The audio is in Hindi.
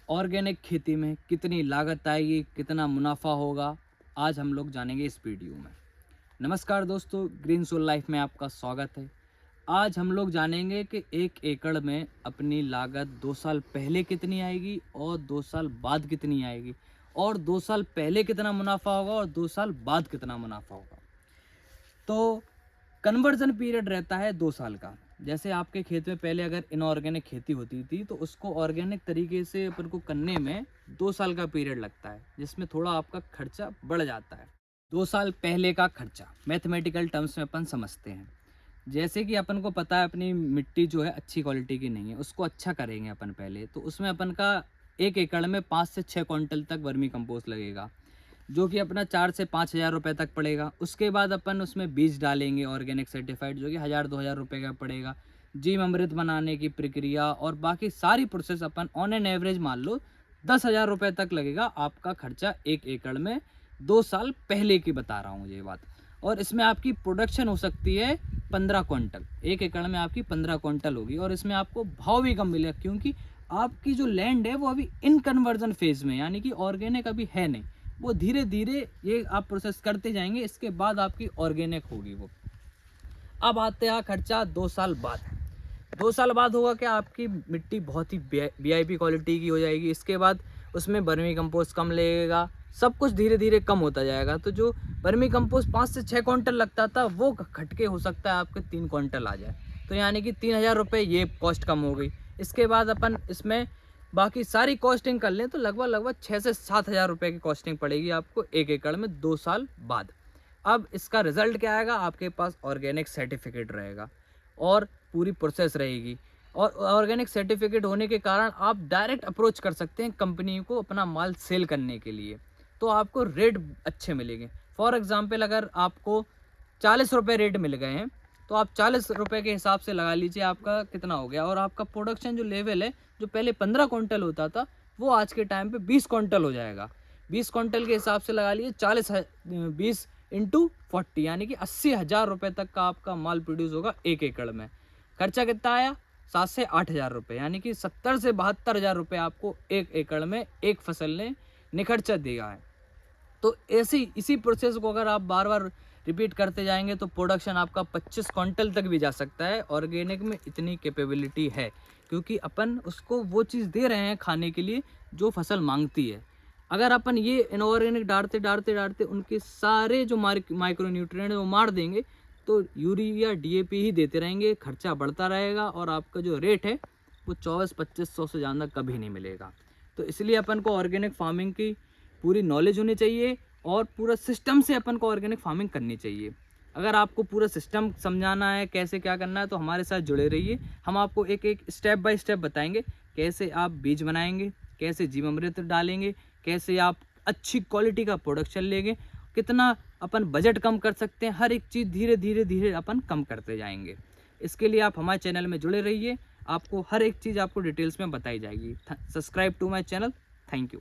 ऑर्गेनिक खेती में कितनी लागत आएगी, कितना मुनाफा होगा, आज हम लोग जानेंगे इस वीडियो में। नमस्कार दोस्तों, ग्रीन सोल लाइफ में आपका स्वागत है। आज हम लोग जानेंगे कि 1 एकड़ में अपनी लागत 2 साल पहले कितनी आएगी और 2 साल बाद कितनी आएगी, और 2 साल पहले कितना मुनाफा होगा और 2 साल बाद कितना मुनाफा होगा। तो कन्वर्जन पीरियड रहता है 2 साल का। जैसे आपके खेत में पहले अगर इनऑर्गेनिक खेती होती थी तो उसको ऑर्गेनिक तरीके से अपन को करने में 2 साल का पीरियड लगता है, जिसमें थोड़ा आपका खर्चा बढ़ जाता है। 2 साल पहले का खर्चा मैथमेटिकल टर्म्स में अपन समझते हैं। जैसे कि अपन को पता है अपनी मिट्टी जो है अच्छी क्वालिटी की नहीं है, उसको अच्छा करेंगे अपन पहले, तो उसमें अपन का 1 एकड़ में 5 से 6 क्विंटल तक वर्मी कंपोस्ट लगेगा, जो कि अपना 4 से 5 हज़ार रुपये तक पड़ेगा। उसके बाद अपन उसमें बीज डालेंगे ऑर्गेनिक सर्टिफाइड, जो कि 1,000-2,000 रुपये का पड़ेगा। जीव अमृत बनाने की प्रक्रिया और बाकी सारी process upon on an average मान लो 10,000 रुपये तक लगेगा आपका खर्चा 1 एकड़ में। 2 साल पहले की बता रहा हूँ ये बात। और इसमें आपकी प्रोडक्शन हो सकती है 15 क्विंटल। 1 एकड़ में आपकी 15 क्विंटल होगी, और इसमें आपको भाव भी कम मिलेगा, क्योंकि आपकी जो लैंड है वो अभी इन कन्वर्जन फेज में, यानी कि ऑर्गेनिक अभी है नहीं। वो धीरे धीरे ये आप प्रोसेस करते जाएंगे, इसके बाद आपकी ऑर्गेनिक होगी वो। अब आते हैं खर्चा 2 साल बाद। 2 साल बाद होगा क्या, आपकी मिट्टी बहुत ही वीआईपी क्वालिटी की हो जाएगी। इसके बाद उसमें वर्मी कंपोस्ट कम लगेगा, सब कुछ धीरे धीरे कम होता जाएगा। तो जो वर्मी कंपोस्ट 5 से 6 क्विंटल लगता था, वो खटके हो सकता है आपके 3 क्विंटल आ जाए। तो यानी कि 3,000 रुपये ये कॉस्ट कम हो गई। इसके बाद अपन इसमें बाकी सारी कॉस्टिंग कर लें तो लगभग 6 से 7,000 रुपये की कॉस्टिंग पड़ेगी आपको 1 एकड़ में 2 साल बाद। अब इसका रिजल्ट क्या आएगा, आपके पास ऑर्गेनिक सर्टिफिकेट रहेगा और पूरी प्रोसेस रहेगी। और ऑर्गेनिक सर्टिफिकेट होने के कारण आप डायरेक्ट अप्रोच कर सकते हैं कंपनी को अपना माल सेल करने के लिए, तो आपको रेट अच्छे मिलेंगे। फॉर एग्जांपल, अगर आपको 40 रुपये रेट मिल गए हैं, तो आप 40 रुपये के हिसाब से लगा लीजिए आपका कितना हो गया। और आपका प्रोडक्शन जो लेवल है, जो पहले 15 क्विंटल होता था, वो आज के टाइम पे 20 क्विंटल हो जाएगा। 20 क्विंटल के हिसाब से लगा लीजिए 20 इंटू 40, यानी कि 80,000 रुपये तक का आपका माल प्रोड्यूस होगा 1 एकड़ में। खर्चा कितना आया, 7 से 8,000 रुपये, यानी कि 70 से 72,000 रुपये आपको 1 एकड़ में एक फसल ने निखर्चा दिया है। तो इसी प्रोसेस को अगर आप बार बार रिपीट करते जाएंगे तो प्रोडक्शन आपका 25 क्विंटल तक भी जा सकता है। ऑर्गेनिक में इतनी कैपेबिलिटी है, क्योंकि अपन उसको वो चीज़ दे रहे हैं खाने के लिए जो फसल मांगती है। अगर अपन ये इनऑर्गेनिक डालते उनके सारे जो माइक्रो न्यूट्रिएंट वो मार देंगे, तो यूरिया डीएपी ही देते रहेंगे, खर्चा बढ़ता रहेगा और आपका जो रेट है वो 24-25 से ज़्यादा कभी नहीं मिलेगा। तो इसलिए अपन को ऑर्गेनिक फार्मिंग की पूरी नॉलेज होनी चाहिए और पूरा सिस्टम से अपन को ऑर्गेनिक फार्मिंग करनी चाहिए। अगर आपको पूरा सिस्टम समझाना है कैसे क्या करना है, तो हमारे साथ जुड़े रहिए। हम आपको एक एक स्टेप बाय स्टेप बताएंगे, कैसे आप बीज बनाएंगे, कैसे जीवामृत डालेंगे, कैसे आप अच्छी क्वालिटी का प्रोडक्शन लेंगे, कितना अपन बजट कम कर सकते हैं। हर एक चीज़ धीरे धीरे अपन कम करते जाएंगे। इसके लिए आप हमारे चैनल में जुड़े रहिए, आपको हर एक चीज़ आपको डिटेल्स में बताई जाएगी। Subscribe to my channel. Thank you.